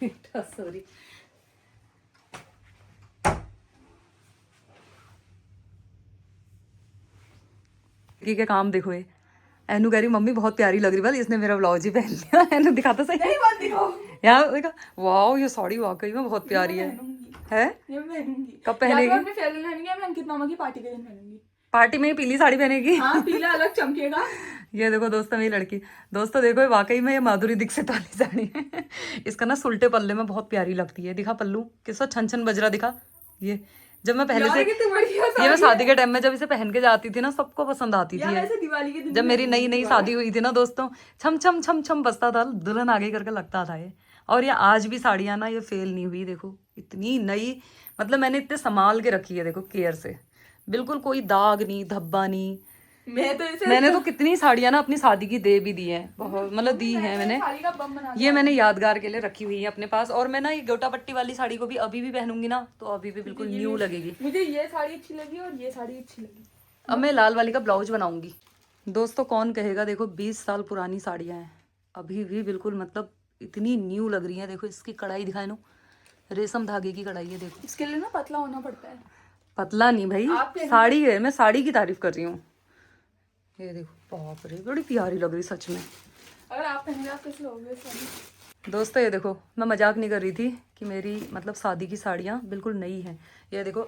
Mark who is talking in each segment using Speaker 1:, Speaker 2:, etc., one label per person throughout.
Speaker 1: Sorry. के काम देखो ये, एनू कह रही मम्मी बहुत प्यारी लग रही, बल इसने मेरा ब्लाउज ही पहन लिया। एनू दिखा तो सही यार, देखा वाओ ये साड़ी वाकई में बहुत प्यारी है।
Speaker 2: ये पहनूंगी।
Speaker 1: कब पहनेगी?
Speaker 2: या तो फेयरवेल पहनूंगी या मैं अंकित मामा की पार्टी के दिन पहनूंगी।
Speaker 1: पार्टी में पीली साड़ी पहनेगी?
Speaker 2: हाँ, पीला अलग चमकेगा।
Speaker 1: ये देखो दोस्तों मेरी लड़की, दोस्तों देखो ये वाकई में ये माधुरी दीक्षित वाली साड़ी है। इसका ना सुलटे पल्ले में बहुत प्यारी लगती है। दिखा पल्लू किसका छन छन बजरा दिखा। ये जब मैं पहले से ये मैं शादी के टाइम में जब इसे पहन के जाती थी ना, सबको पसंद आती थी।
Speaker 2: दिवाली के दिन
Speaker 1: जब मेरी नई नई शादी हुई थी ना दोस्तों, छम छम छम छम बजता था, दुल्हन आगे करके लगता था ये। और ये आज भी साड़ियाँ ना ये फेल नहीं हुई, देखो इतनी नई, मतलब मैंने इतने संभाल के रखी है देखो, केयर से, बिल्कुल कोई दाग नहीं, धब्बा नहीं। मैंने तो कितनी साड़ियाँ ना अपनी शादी की दे भी दी हैं, बहुत मतलब दी हैं मैंने। ये मैंने यादगार के लिए रखी हुई है अपने पास। और मैं ना ये गोटा पट्टी वाली साड़ी को भी अभी भी पहनूंगी ना तो अभी भी बिल्कुल न्यू लगेगी।
Speaker 2: मुझे ये साड़ी अच्छी लगी और ये साड़ी अच्छी लगी।
Speaker 1: अब मैं लाल वाली का ब्लाउज बनाऊंगी। दोस्तों कौन कहेगा, देखो 20 साल पुरानी साड़ियाँ हैं, अभी भी बिल्कुल मतलब इतनी न्यू लग रही है। देखो इसकी कढ़ाई दिखाए नो, रेशम धागे की कढ़ाई है देखो।
Speaker 2: इसके लिए ना पतला होना पड़ता है।
Speaker 1: पतला नहीं भाई, साड़ी है, मैं साड़ी की तारीफ कर रही हूँ। ये देखो बाप रे बड़ी प्यारी लग रही सच में।
Speaker 2: अगर आप पहनेंगे आप कैसे लोगे साड़ी?
Speaker 1: दोस्तों ये देखो मैं मजाक नहीं कर रही थी कि मेरी मतलब शादी की साड़ियाँ बिल्कुल नई हैं। ये देखो,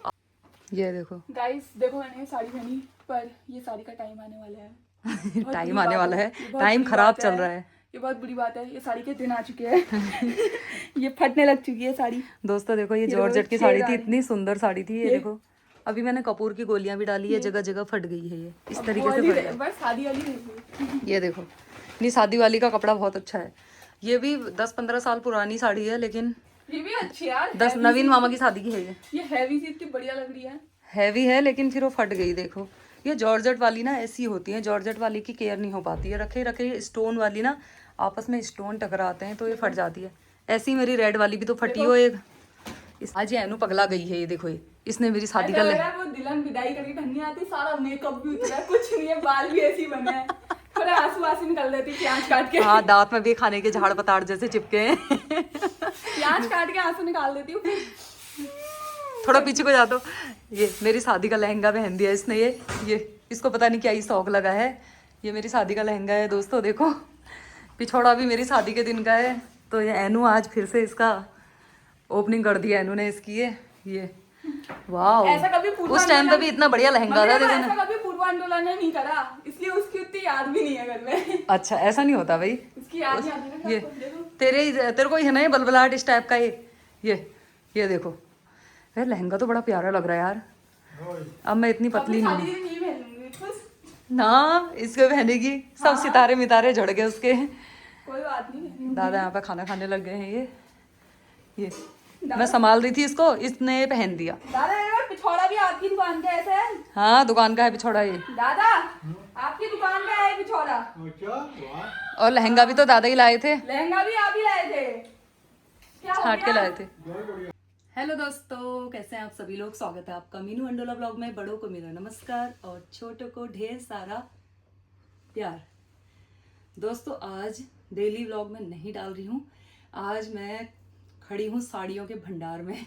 Speaker 1: ये देखो
Speaker 2: गाइस, देखो मैंने साड़ी पहनी पर ये साड़ी का टाइम आने वाला है।
Speaker 1: टाइम आने वाला है, टाइम खराब चल रहा है।
Speaker 2: ये बहुत बुरी बात है, ये साड़ी के दिन आ चुके हैं। ये फटने लग चुकी है साड़ी।
Speaker 1: दोस्तों देखो ये जॉर्जेट की साड़ी थी, इतनी सुंदर साड़ी थी। ये देखो अभी मैंने कपूर की गोलियां भी डाली है, जगह जगह फट गई है ये इस तरीके से फट
Speaker 2: बस शादी वाली नहीं।
Speaker 1: ये देखो नहीं, शादी वाली का कपड़ा बहुत अच्छा है। ये भी 10-15 साल पुरानी साड़ी है, लेकिन
Speaker 2: ये भी अच्छी यार।
Speaker 1: 10 नवीन मामा की शादी की है
Speaker 2: ये हैवी सी इतनी बढ़िया लग रही है।
Speaker 1: हैवी है लेकिन फिर वो फट गई। देखो ये जॉर्जेट वाली ना ऐसी होती है, जॉर्जेट वाली की केयर नहीं हो पाती है। रखे रखे स्टोन वाली ना आपस में स्टोन टकराते हैं तो ये फट जाती है। ऐसी मेरी रेड वाली भी तो फटी हो एक। आज ये एनू पगला गई है, ये देखो ये इसने मेरी शादी का
Speaker 2: वो दुल्हन विदाई करके पहननी आती, सारा मेकअप भी उतरा है, कुछ नहीं है, बाल भी ऐसे ही बने हैं, थोड़ा आंसू आंसू निकल देती प्याज काट के।
Speaker 1: हाँ दांत में भी खाने के झाड़ पताड़ जैसे चिपके हैं।
Speaker 2: प्याज काट के आंसू निकाल देती हूँ।
Speaker 1: थोड़ा पीछे को जा दो। ये मेरी शादी का लहंगा पहन दिया इसने। ये इसको पता नहीं क्या ही शौक लगा है। ये मेरी शादी का लहंगा है दोस्तों, देखो पिछोड़ा भी मेरी शादी के दिन का है। तो ये एनू आज फिर से इसका ओपनिंग कर दिया एनू ने इसकी। ये वाह,
Speaker 2: ऐसा कभी
Speaker 1: उस टाइम पे भी इतना बढ़िया लहंगा था देखो
Speaker 2: ऐसा कभी पूर्वांडोलन ने नहीं करा, इसलिए उसकी उतनी याद भी नहीं है घर में।
Speaker 1: अच्छा ऐसा नहीं होता भाई,
Speaker 2: उसकी याद नहीं आती ना।
Speaker 1: ये तेरे को है ना ये बलबलाहट इस टाइप का। ये देखो यार लहंगा तो बड़ा प्यारा लग रहा है यार। अब मैं इतनी पतली नहीं ना, इसको पहनेगी सब सितारे मितारे झड़ गए उसके।
Speaker 2: कोई बात नहीं।
Speaker 1: दादा यहाँ पे खाना खाने लग गए हैं। ये मैं संभाल रही थी इसको, इसने पहन दिया।
Speaker 2: दादा ये पिछौड़ा भी आपकी दुकान का ऐसा है?
Speaker 1: हाँ दुकान का है पिछौड़ा ये।
Speaker 2: दादा आपकी दुकान का है पिछौड़ा।
Speaker 1: और लहंगा भी तो दादा ही लाए थे।
Speaker 2: लहंगा भी आप ही लाए थे?
Speaker 1: छाट के लाए थे। हेलो दोस्तों, कैसे हैं आप सभी लोग? स्वागत है आपका मीनू अंडोला ब्लॉग में। बड़ों को मेरा नमस्कार और छोटों को ढेर सारा प्यार। दोस्तों आज डेली व्लॉग में नहीं डाल रही हूँ। आज मैं खड़ी हूँ साड़ियों के भंडार में।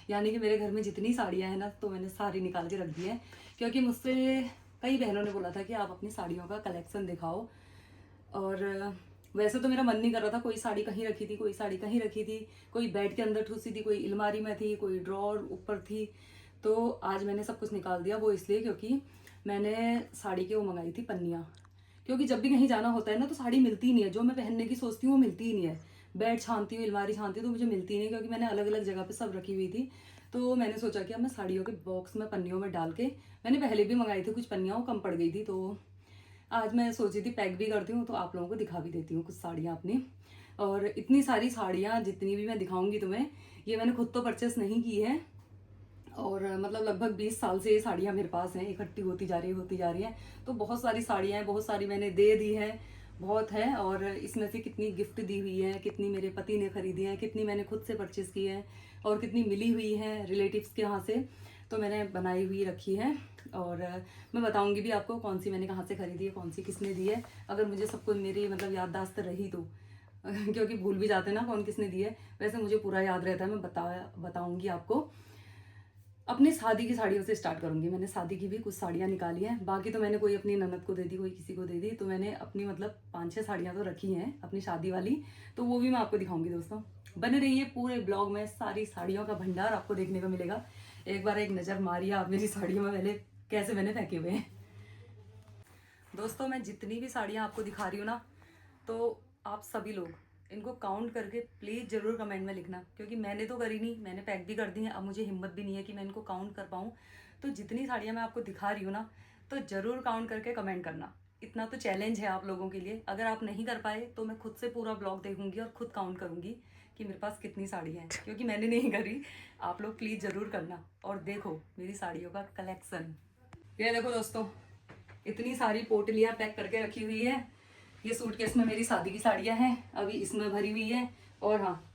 Speaker 1: यानी कि मेरे घर में जितनी साड़ियाँ हैं ना तो मैंने सारी निकाल के रख दी है, क्योंकि मुझसे कई बहनों ने बोला था कि आप अपनी साड़ियों का कलेक्शन दिखाओ। और वैसे तो मेरा मन नहीं कर रहा था, कोई साड़ी कहीं रखी थी, कोई साड़ी कहीं रखी थी, कोई बेड के अंदर ठूसी थी, कोई अलमारी में थी, कोई ड्रॉर ऊपर थी। तो आज मैंने सब कुछ निकाल दिया। वो इसलिए क्योंकि मैंने साड़ी की वो मंगाई थी पन्नियाँ, क्योंकि जब भी कहीं जाना होता है ना तो साड़ी मिलती ही नहीं है। जो मैं पहनने की सोचती हूँ वो मिलती ही नहीं है। बेड छानती हूँ, अलमारी छानती हूँ तो मुझे मिलती नहीं, क्योंकि मैंने अलग अलग जगह पे सब रखी हुई थी। तो मैंने सोचा कि अब मैं साड़ियों के बॉक्स में पन्नियों में डाल के, मैंने पहले भी मंगाई थी कुछ पन्नियाँ, वो कम पड़ गई थी। तो आज मैं सोची थी पैक भी करती हूँ तो आप लोगों को दिखा भी देती हूँ कुछ साड़ियाँ अपनी। और इतनी सारी साड़ियाँ जितनी भी मैं दिखाऊंगी तुम्हें, ये मैंने खुद तो परचेस नहीं की है। और मतलब लगभग 20 साल से ये साड़ियाँ मेरे पास हैं, इकट्ठी होती जा रही हैं। तो बहुत सारी साड़ियाँ हैं, बहुत सारी मैंने दे दी हैं, बहुत है। और इसमें से कितनी गिफ्ट दी हुई है, कितनी मेरे पति ने खरीदी है, कितनी मैंने खुद से परचेस की है, और कितनी मिली हुई है रिलेटिव्स के यहाँ से। तो मैंने बनाई हुई रखी है और मैं बताऊंगी भी आपको कौन सी मैंने कहाँ से खरीदी है, कौन सी किसने दी है, अगर मुझे सब कुछ मेरी मतलब याददाश्त रही तो। क्योंकि भूल भी जाते हैं ना कौन किसने दी है। वैसे मुझे पूरा याद रहता है, मैं बताऊंगी आपको। अपनी शादी की साड़ियों से स्टार्ट करूंगी। मैंने शादी की भी कुछ साड़ियाँ निकाली हैं, बाकी तो मैंने कोई अपनी ननद को दे दी, कोई किसी को दे दी। तो मैंने अपनी मतलब 5-6 साड़ियाँ तो रखी हैं अपनी शादी वाली, तो वो भी मैं आपको दिखाऊंगी दोस्तों। बने रहिए पूरे ब्लॉग में, सारी साड़ियों का भंडार आपको देखने को मिलेगा। एक बार एक नज़र मारिए आप मेरी साड़ियों में पहले कैसे मैंने फेंके हुए हैं। दोस्तों मैं जितनी भी साड़ियाँ आपको दिखा रही हूँ ना, तो आप सभी लोग इनको काउंट करके प्लीज़ ज़रूर कमेंट में लिखना, क्योंकि मैंने तो करी नहीं, मैंने पैक भी कर दी हैं। अब मुझे हिम्मत भी नहीं है कि मैं इनको काउंट कर पाऊँ। तो जितनी साड़ियाँ मैं आपको दिखा रही हूँ ना, तो ज़रूर काउंट करके कमेंट करना। इतना तो चैलेंज है आप लोगों के लिए। अगर आप नहीं कर पाए तो मैं खुद से पूरा ब्लॉग देखूंगी और खुद काउंट करूंगी कि मेरे पास कितनी साड़ियाँ हैं, क्योंकि मैंने नहीं करी। आप लोग प्लीज़ ज़रूर करना। और देखो मेरी साड़ियों का कलेक्शन, ये देखो दोस्तों, इतनी सारी पोटलियाँ पैक करके रखी हुई है। ये सूटकेस में मेरी शादी की साड़ियाँ हैं, अभी इसमें भरी हुई है। और हाँ,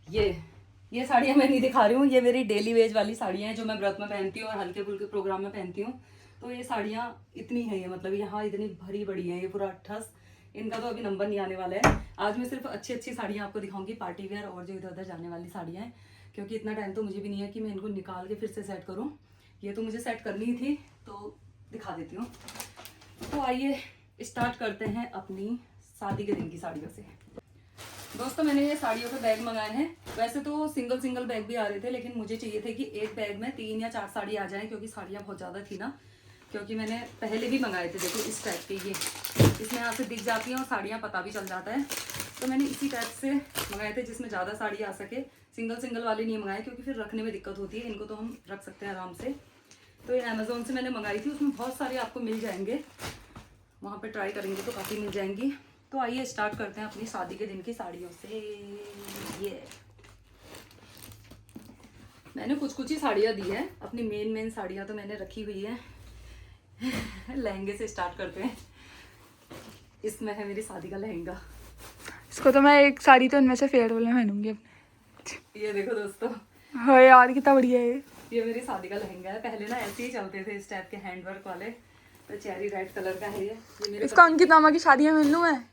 Speaker 1: ये साड़ियाँ मैं नहीं दिखा रही हूँ, ये मेरी डेली वेज वाली साड़ियाँ हैं जो मैं व्रत में पहनती हूँ और हल्के फुल्के प्रोग्राम में पहनती हूँ। तो ये साड़ियाँ इतनी हैं, ये मतलब यहाँ इतनी भरी बड़ी हैं, ये पूरा ठस। इनका तो अभी नंबर नहीं आने वाला है। आज मैं सिर्फ अच्छी अच्छी साड़ियाँ आपको दिखाऊंगी, पार्टी वेयर और जो इधर उधर जाने वाली साड़ियाँ हैं, क्योंकि इतना टाइम तो मुझे भी नहीं है कि मैं इनको निकाल के फिर से सेट करूँ। ये तो मुझे सेट करनी ही थी, तो दिखा देती हूँ। तो आइए स्टार्ट करते हैं अपनी शादी के दिन की साड़ियों से। दोस्तों मैंने ये साड़ियों के बैग मंगाए हैं। वैसे तो सिंगल बैग भी आ रहे थे, लेकिन मुझे चाहिए थे कि एक बैग में 3 या 4 साड़ी आ जाएं, क्योंकि साड़ियाँ बहुत ज़्यादा थी ना। क्योंकि मैंने पहले भी मंगाए थे, देखो इस टाइप के, ये इसमें यहाँ से दिख जाती हैं और साड़ियाँ पता भी चल जाता है। तो मैंने इसी टाइप से मंगाए थे जिसमें ज़्यादा साड़ी आ सके। सिंगल वाले नहीं मंगाए, क्योंकि फिर रखने में दिक्कत होती है। इनको तो हम रख सकते हैं आराम से। तो ये अमेज़ोन से मैंने मंगाई थी, उसमें बहुत सारे आपको मिल जाएंगे, वहाँ पे ट्राई करेंगे तो काफ़ी मिल जाएंगी। तो आइए स्टार्ट करते हैं अपनी शादी के दिन की साड़ियों से। ये मैंने कुछ ही साड़ियाँ दी हैं, अपनी मेन साड़ियाँ तो मैंने रखी हुई है। लहंगे से स्टार्ट करते हैं। इसमें है मेरी शादी का लहंगा।
Speaker 2: इसको तो मैं एक साड़ी तो इनमें से फेयरवेल में पहनूंगी अपने।
Speaker 1: ये देखो दोस्तों,
Speaker 2: हाँ यार कितना बढ़िया है
Speaker 1: ये मेरी शादी का लहंगा है। पहले ना ऐसे ही चलते थे इस टाइप के हैंडवर्क वाले, तो चेरी रेड कलर का है ये मेरे।
Speaker 2: इसका अंकित मामा की शादी में मिल लूँ मैं,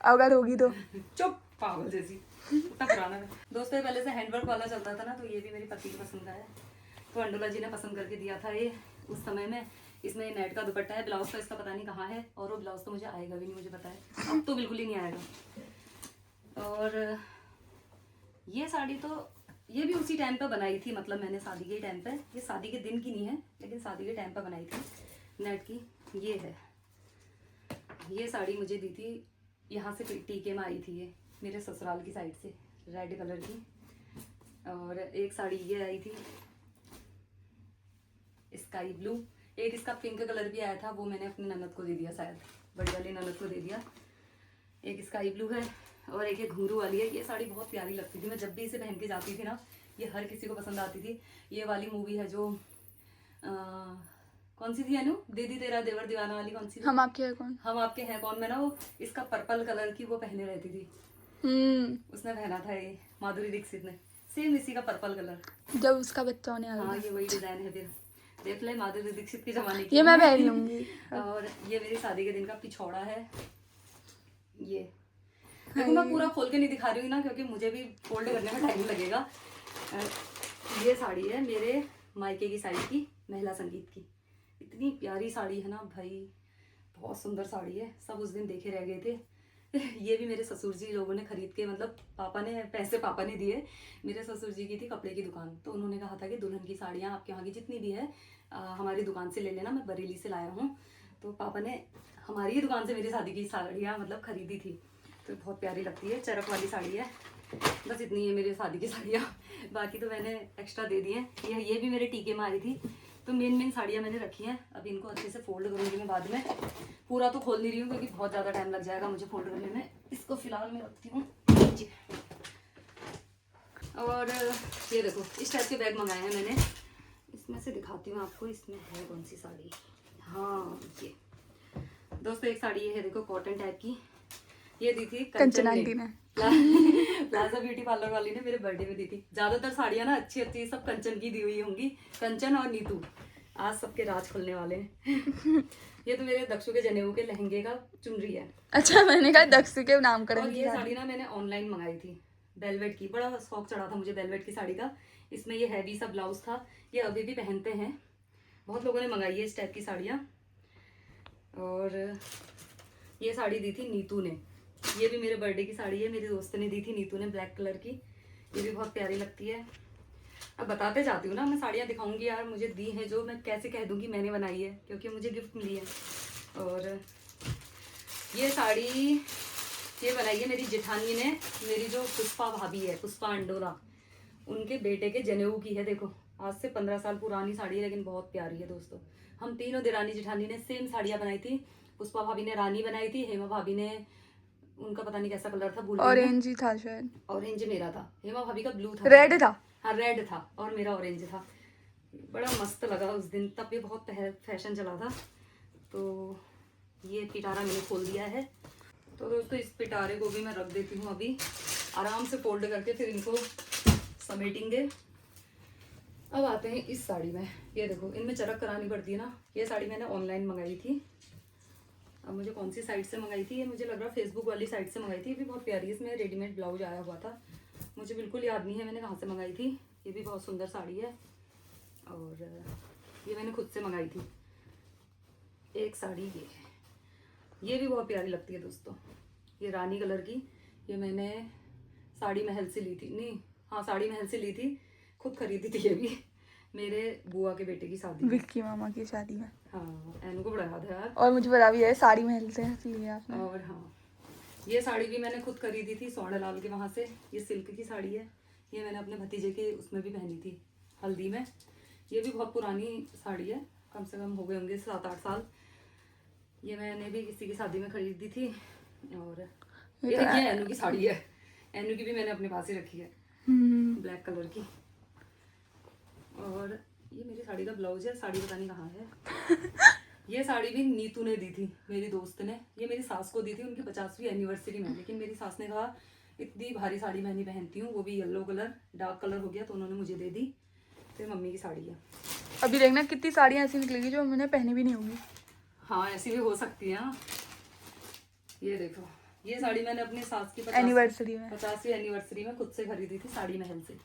Speaker 2: अगर होगी तो।
Speaker 1: चुप पागल जैसी, इतना पुराना है। दोस्तों ये पहले से हैंडवर्क वाला चलता था ना, तो ये भी मेरी पति की पसंद का है। तो अंडोला जी ने पसंद करके दिया था ये उस समय में। इसमें नेट का दुपट्टा है, ब्लाउज तो इसका पता नहीं कहाँ है, और वो ब्लाउज तो मुझे आएगा भी नहीं, मुझे पता है अब तो बिल्कुल ही नहीं आएगा। और ये साड़ी तो ये भी उसी टाइम पे बनाई थी, मतलब मैंने शादी के टाइम पे, ये शादी के दिन की नहीं है लेकिन शादी के टाइम पे बनाई थी नेट की। ये है, ये साड़ी मुझे दी थी यहाँ से टीके में आई थी, ये मेरे ससुराल की साइड से, रेड कलर की। और एक साड़ी ये आई थी स्काई ब्लू, एक इसका पिंक कलर भी आया था, वो मैंने अपनी ननद को दे दिया, शायद बड़ी वाली ननद को दे दिया। एक स्काई ब्लू है और एक ये घुंघरू वाली है। ये साड़ी बहुत प्यारी लगती थी, मैं जब भी इसे पहन के जाती थी ना, ये हर किसी को पसंद आती थी। ये वाली मूवी है जो कौन सी थी अनु, दीदी तेरा देवर दीवाना वाली, कौन सी थी?
Speaker 2: हम आपके हैं कौन।
Speaker 1: हम आपके हैं कौन में ना, वो इसका पर्पल कलर की वो पहने रहती थी। उसने पहना था ये, माधुरी दीक्षित ने, सेम इसी का पर्पल कलर।
Speaker 2: जब उसका बच्चा होने वाला।
Speaker 1: हाँ ये वही डिजाइन है, फिर देख ले माधुरी दीक्षित के जमाने की।
Speaker 2: ये मैं पहन लूंगी।
Speaker 1: और ये मेरी शादी के दिन का पिछौड़ा है। ये देखो मैं पूरा खोल के नहीं दिखा रही हूँ ना, क्योंकि मुझे भी फोल्ड करने में टाइम लगेगा। ये साड़ी है मेरे मायके की साड़ी की, महिला संगीत की। इतनी प्यारी साड़ी है ना भाई, बहुत सुंदर साड़ी है। सब उस दिन देखे रह गए थे। ये भी मेरे ससुर जी लोगों ने खरीद के, मतलब पापा ने दिए। मेरे ससुर जी की थी कपड़े की दुकान, तो उन्होंने कहा था कि दुल्हन की साड़ियाँ आपके यहाँ की जितनी भी है हमारी दुकान से ले लेना, मैं बरेली से लाया हूँ। तो पापा ने हमारी ही दुकान से मेरी शादी की साड़ियाँ मतलब खरीदी थी, तो बहुत प्यारी लगती है, चरक वाली साड़ी है। बस इतनी है मेरी शादी की साड़ियाँ, बाकी तो मैंने एक्स्ट्रा दे दी हैं। ये भी मेरे टीके में आई थी। तो मेन साड़ियाँ मैंने रखी हैं। अब इनको अच्छे से फोल्ड करूँगी मैं बाद में। पूरा तो खोल नहीं रही हूँ क्योंकि बहुत ज़्यादा टाइम लग जाएगा मुझे फोल्ड करने में। इसको फिलहाल मैं रखती हूँ नीचे। और ये देखो इस टाइप के बैग मंगाए हैं मैंने, इसमें से दिखाती हूँ आपको, इसमें है कौन सी साड़ी। हाँ ये दोस्तों एक साड़ी ये है, देखो कॉटन टाइप की, ये दी थी कंचन आंटी ने, प्लाजा ब्यूटी पार्लर वाली ने मेरे बर्थडे में दी थी। ज्यादातर साड़ियाँ ना अच्छी सब कंचन की दी हुई होंगी, कंचन और नीतू। आज सबके राज खुलने वाले हैं। ये तो मेरे दक्षु के जनेऊ के लहंगे का चुनरी है।
Speaker 3: अच्छा, मैंने कहा दक्षु के
Speaker 1: और
Speaker 3: नामकरण की
Speaker 1: ये
Speaker 3: साड़ी।
Speaker 1: साड़ी ना मैंने ऑनलाइन मंगाई थी, वेलवेट की। बड़ा शौक चढ़ा था मुझे वेलवेट की साड़ी का। इसमें ये हैवी सा ब्लाउज था। ये अभी भी पहनते हैं, बहुत लोगों ने मंगाई है इस टाइप की साड़ियाँ। और ये साड़ी दी थी नीतू ने। ये भी मेरे बर्थडे की साड़ी है, मेरी दोस्त ने दी थी नीतू ने, ब्लैक कलर की। ये भी बहुत प्यारी लगती है। अब बताते जाती हूँ ना, मैं साड़ियाँ दिखाऊंगी यार, मुझे दी हैं जो मैं कैसे कह दूँगी मैंने बनाई है, क्योंकि मुझे गिफ्ट मिली है। और ये साड़ी ये बनाई है मेरी जेठानी ने, मेरी जो पुष्पा भाभी है, पुष्पा अंडोरा, उनके बेटे के जनेऊ की है। देखो आज से 15 साल पुरानी साड़ी है, लेकिन बहुत प्यारी है दोस्तों। हम तीनों देरानी जेठानी ने सेम साड़ियाँ बनाई थी। पुष्पा भाभी ने रानी बनाई थी, हेमा भाभी ने, उनका पता नहीं कैसा कलर था, भूल गई मैं।
Speaker 3: ऑरेंज ही था शायद।
Speaker 1: ऑरेंज मेरा था, हेमा भाभी का ब्लू था,
Speaker 3: रेड था।
Speaker 1: हाँ रेड था, और मेरा ऑरेंज था। बड़ा मस्त लगा उस दिन, तब ये बहुत फैशन चला था। तो ये पिटारा मैंने खोल दिया है। तो दोस्तों इस पिटारे को भी मैं रख देती हूँ अभी, आराम से फोल्ड करके फिर इनको समेटेंगे। अब आते हैं इस साड़ी में। ये देखो, इनमें चरक करानी पड़ती है ना। ये साड़ी मैंने ऑनलाइन मंगाई थी। अब मुझे कौन सी साइट से मंगाई थी, ये मुझे लग रहा फेसबुक वाली साइट से मंगाई थी। ये भी बहुत प्यारी है, इसमें रेडीमेड ब्लाउज आया हुआ था। मुझे बिल्कुल याद नहीं है मैंने कहाँ से मंगाई थी। ये भी बहुत सुंदर साड़ी है, और ये मैंने खुद से मंगाई थी। एक साड़ी ये है, ये भी बहुत प्यारी लगती है दोस्तों। ये रानी कलर की, ये मैंने साड़ी महल से ली थी, नहीं हाँ साड़ी महल से ली थी, खुद खरीदी थी। ये भी मेरे बुआ के बेटे की शादी में।
Speaker 3: विक्की मामा की शादी में।
Speaker 1: हाँ एनु को बड़ा याद है यार।
Speaker 3: और मुझे पता भी है, साड़ी महल से लिया आपने।
Speaker 1: और हाँ ये साड़ी भी मैंने खुद खरीदी थी स्वर्णलाल के वहाँ से। ये सिल्क की साड़ी है, ये मैंने अपने भतीजे के उसमें भी पहनी थी, हल्दी में। ये भी बहुत पुरानी साड़ी है, कम से कम हो गए होंगे 7-8 साल। ये मैंने भी किसी की शादी में खरीदी थी। और ये एनु की साड़ी है, एनु की भी मैंने अपने पास ही रखी है, ब्लैक कलर की। और ये मेरी साड़ी का ब्लाउज है, साड़ी पता नहीं कहाँ है। ये साड़ी भी नीतू ने दी थी, मेरी दोस्त ने। ये मेरी सास को दी थी उनकी 50वीं एनिवर्सरी में, लेकिन मेरी सास ने कहा इतनी भारी साड़ी मैं नहीं पहनती हूँ, वो भी येलो कलर, डार्क कलर हो गया, तो उन्होंने मुझे दे दी। फिर मम्मी की साड़ी है।
Speaker 3: अभी देखना कितनी साड़ियाँ ऐसी निकलेगी जो मैंने पहनी भी नहीं होगी।
Speaker 1: हाँ ऐसी भी हो सकती है। ये देखो, ये साड़ी मैंने अपनी सास की
Speaker 3: एनिवर्सरी में
Speaker 1: 50वीं एनिवर्सरी में खुद से खरीदी थी, साड़ी महल से।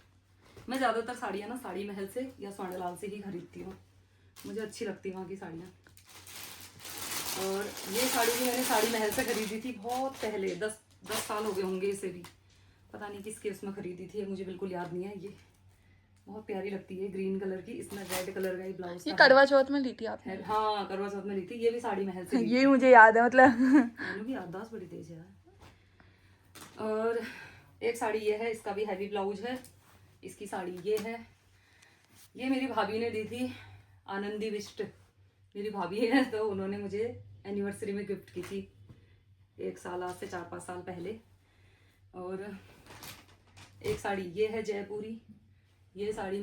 Speaker 1: मैं ज़्यादातर साड़ियाँ ना साड़ी महल से या स्वर्णलाल से ही खरीदती हूँ, मुझे अच्छी लगती है वहाँ की साड़ियाँ। और ये साड़ी भी मैंने साड़ी महल से खरीदी थी बहुत पहले, 10 साल हो गए होंगे इसे भी। पता नहीं किसके उसमें खरीदी थी, मुझे बिल्कुल याद नहीं है। ये बहुत प्यारी लगती है, ग्रीन कलर की, इसमें रेड कलर का ही ब्लाउज।
Speaker 3: ये करवा चौथ में ली थी आपने?
Speaker 1: हाँ करवा चौथ में ली थी। ये भी साड़ी महल से।
Speaker 3: ये मुझे याद है, मतलब
Speaker 1: मैंने भी याददाश्त बड़ी तेज है। और एक साड़ी ये है, इसका भी हैवी ब्लाउज है। इसकी साड़ी ये है, ये मेरी भाभी ने दी थी, आनंदी विष्ट मेरी भाभी है, तो उन्होंने मुझे एनिवर्सरी में गिफ्ट की थी 1 साल, आज से 4-5 साल पहले। और एक साड़ी ये है जयपुरी। ये साड़ी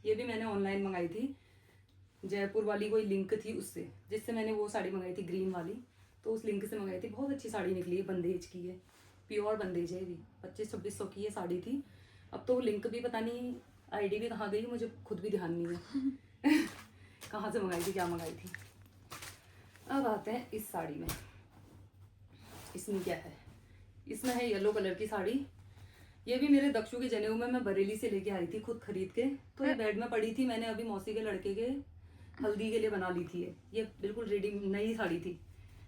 Speaker 1: ये भी मैंने ऑनलाइन मंगाई थी, जयपुर वाली कोई लिंक थी उससे, जिससे मैंने वो साड़ी मंगाई थी ग्रीन वाली, तो उस लिंक से मंगाई थी। बहुत अच्छी साड़ी निकली है, बंदेज की है, प्योर बंदेज है। भी 2500-2600 की ये साड़ी थी। अब तो वो लिंक भी पता नहीं, आईडी भी कहाँ गई, मुझे खुद भी ध्यान नहीं है कहाँ से मंगाई थी, क्या मंगाई थी। अब आते हैं इस साड़ी में। इसमें क्या है, इसमें है येलो कलर की साड़ी। ये भी मेरे दक्षु के जनेऊ में मैं बरेली से लेके आई थी, खुद खरीद के। तो ये बेड में पड़ी थी, मैंने अभी मौसी के लड़के के हल्दी के लिए बना ली थी। ये बिल्कुल रेडी नई साड़ी थी।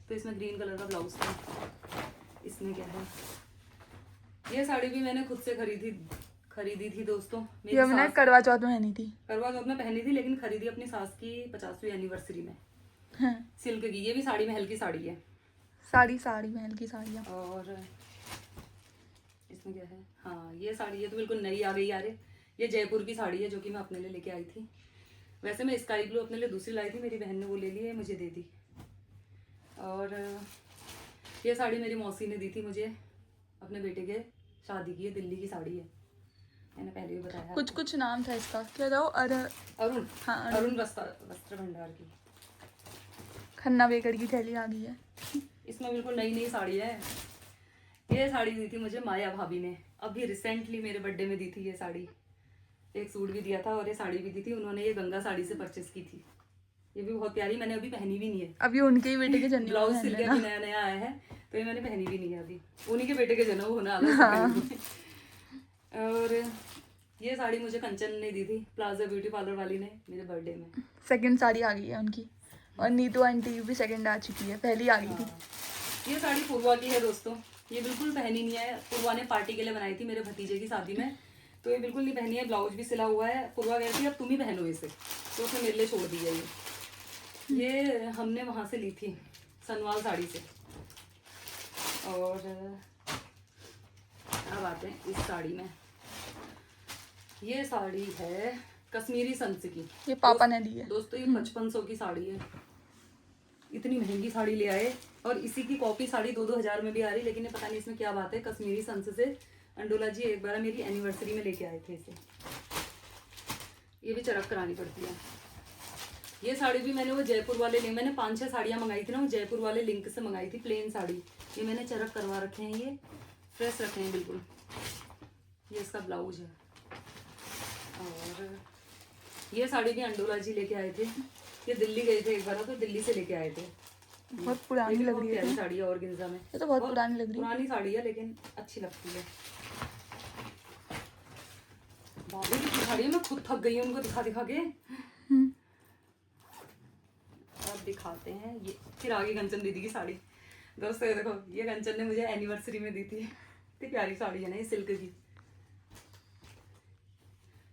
Speaker 1: तो इसमें ग्रीन कलर का ब्लाउज था। इसमें क्या है, ये साड़ी भी मैंने खुद से खरीदी थी दोस्तों।
Speaker 3: ये मैंने करवा चौथ में पहनी थी।
Speaker 1: करवा चौथ में पहनी थी, लेकिन खरीदी अपनी सास की 50वीं एनिवर्सरी में।
Speaker 3: हाँ।
Speaker 1: सिल्क की, ये भी साड़ी महल की साड़ी है।
Speaker 3: साड़ी महल की साड़ियाँ।
Speaker 1: और इसमें क्या है, हाँ ये साड़ी, ये तो बिल्कुल नई आ गई यार। ये जयपुर की साड़ी है, जो कि मैं अपने लिए लेके आई थी। वैसे मैं स्काई ब्लू अपने लिए दूसरी लाई थी, मेरी बहन ने वो ले ली है, मुझे दे दी। और ये साड़ी मेरी मौसी ने दी थी मुझे अपने बेटे के शादी की है, दिल्ली की साड़ी है, मैंने पहले भी बताया।
Speaker 3: कुछ नाम था इसका, क्या था वो?
Speaker 1: अरुण।
Speaker 3: हाँ,
Speaker 1: अरुण वस्त्र भंडार की।
Speaker 3: खन्ना बेकरी की थैली आ गई है।
Speaker 1: इसमें बिल्कुल नई साड़ी है। ये साड़ी दी थी मुझे माया भाभी ने, अभी रिसेंटली मेरे बर्थडे में दी थी ये साड़ी। एक सूट भी दिया था और ये साड़ी भी दी थी उन्होंने, ये गंगा साड़ी से परचेस की थी। ये भी बहुत प्यारी, मैंने अभी पहनी भी नहीं है।
Speaker 3: अभी उनके ही बेटे के जन्म
Speaker 1: ब्लाउज सिल के अभी नया नया आया है तो ये मैंने पहनी भी नहीं है अभी। उन्हीं के बेटे के जन्म होने वाला है। और ये साड़ी मुझे कंचन ने दी थी, प्लाजा ब्यूटी पार्लर वाली ने, मेरे बर्थडे में।
Speaker 3: सेकंड साड़ी आ गई है उनकी, और नीतू आंटी की भी सेकंड आ चुकी है, पहली आ गई थी।
Speaker 1: ये साड़ी पूर्वा की है दोस्तों, ये बिल्कुल पहनी नहीं है। पूर्वा ने पार्टी के लिए बनाई थी मेरे भतीजे की शादी में, तो ये बिल्कुल नहीं पहनी है। ब्लाउज भी सिला हुआ है। पूर्वा कहती है अब तुम ही पहनो इसे, तो उसने मेरे लिए छोड़ दी है ये हमने वहाँ से ली थी सनवाल साड़ी से। और अब आते हैं इस साड़ी में। ये साड़ी है कश्मीरी संस की,
Speaker 3: ये पापा ने दी है
Speaker 1: दोस्तों। ये 5500 की साड़ी है, इतनी महंगी साड़ी ले आए। और इसी की कॉपी साड़ी 2-2 हज़ार में भी आ रही, लेकिन ये पता नहीं इसमें क्या बात है। कश्मीरी संस से अंडोला जी एक बार मेरी एनिवर्सरी में लेके आए थे इसे। ये भी चरक करानी पड़ती है। ये साड़ी भी मैंने वो जयपुर वाले लिंक, मैंने 5-6 साड़ियाँ मंगाई थी ना, वो जयपुर वाले लिंक से मंगाई थी प्लेन साड़ी। ये मैंने चरक करवा रखे हैं, ये फ्रेश रखे हैं बिल्कुल। ये इसका ब्लाउज है। और ये साड़ी भी अंडोला जी लेके आए थे। ये दिल्ली गए थे एक बार, तो दिल्ली से लेके आए थे।
Speaker 3: बहुत पुरानी लग रही है।
Speaker 1: प्यारी साड़ी है ऑर्गेन्जा में।
Speaker 3: ये तो बहुत पुरानी लग रही है।
Speaker 1: पुरानी साड़ी है लेकिन अच्छी लगती है। भाभी की साड़ी है, मैं खुद थक गई हूँ उनको दिखा दिखा के। अब दिखाते हैं ये फिर आगे कंचन दीदी की साड़ी। दोस्तों ये देखो, ये कंचन ने मुझे एनिवर्सरी में दी थी। इतनी प्यारी साड़ी है ना, ये सिल्क की।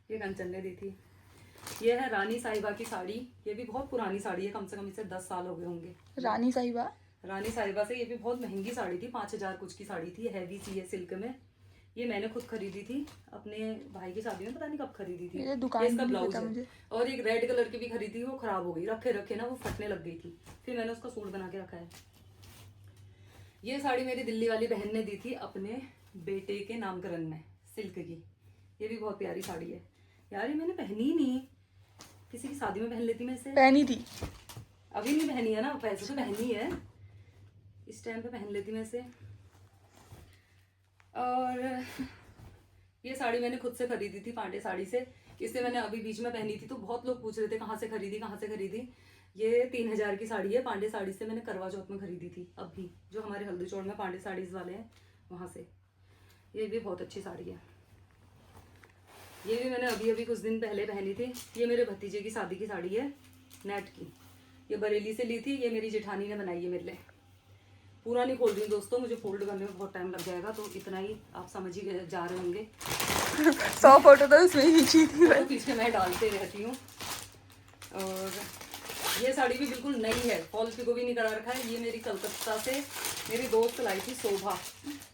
Speaker 1: ये कंचन ने दी थी। ये है रानी साहिबा की साड़ी। ये भी बहुत पुरानी साड़ी है, कम से कम इसे 10 साल हो गए होंगे।
Speaker 3: रानी साहिबा,
Speaker 1: रानी साहिबा से। ये भी बहुत महंगी साड़ी थी, 5000 कुछ की साड़ी थी। हैवी सी है सिल्क में। ये मैंने खुद खरीदी थी अपने भाई की शादी में, पता नहीं कब खरीदी थी।
Speaker 3: ये दुकान
Speaker 1: इसका
Speaker 3: में
Speaker 1: ब्लाउज
Speaker 3: पता
Speaker 1: है।
Speaker 3: मुझे।
Speaker 1: और एक रेड कलर की भी खरीदी थी, वो खराब हो गई, रखे रखे ना वो फटने लग गई थी। फिर मैंने उसका सूट बना के रखा है। ये साड़ी मेरी दिल्ली वाली बहन ने दी थी अपने बेटे के नामकरण में, सिल्क की। ये भी बहुत प्यारी साड़ी है यार। ये मैंने पहनी ही नहीं, किसी की शादी में पहन लेती मैं इसे।
Speaker 3: पहनी थी,
Speaker 1: अभी नहीं पहनी है ना, पैसे तो पहनी है, इस टाइम पे पहन लेती मैं इसे। और ये साड़ी मैंने खुद से खरीदी थी पांडे साड़ी से। इसे मैंने अभी बीच में पहनी थी, तो बहुत लोग पूछ रहे थे कहाँ से खरीदी, कहाँ से खरीदी। ये 3000 की साड़ी है, पांडे साड़ी से मैंने करवा चौथ में खरीदी थी। अभी जो हमारे हल्दी चौड़ में पांडे साड़ीज वाले हैं वहाँ से। ये भी बहुत अच्छी साड़ी है। ये भी मैंने अभी अभी कुछ दिन पहले पहनी थी। ये मेरे भतीजे की शादी की साड़ी है, नेट की। ये बरेली से ली थी, ये मेरी जेठानी ने बनाई है मेरे लिए। पूरा नहीं खोल रही दोस्तों, मुझे फोल्ड करने में बहुत टाइम लग जाएगा, तो इतना ही आप समझ ही जा रहे होंगे।
Speaker 3: 100 फोटो तो उसमें ही खींची थी।
Speaker 1: तो पीछे मैं डालते रहती हूँ। और ये साड़ी भी बिल्कुल नई है, फॉल पिको भी नहीं करा रखा है। ये मेरी कलकत्ता से मेरी दोस्त लाई थी, शोभा,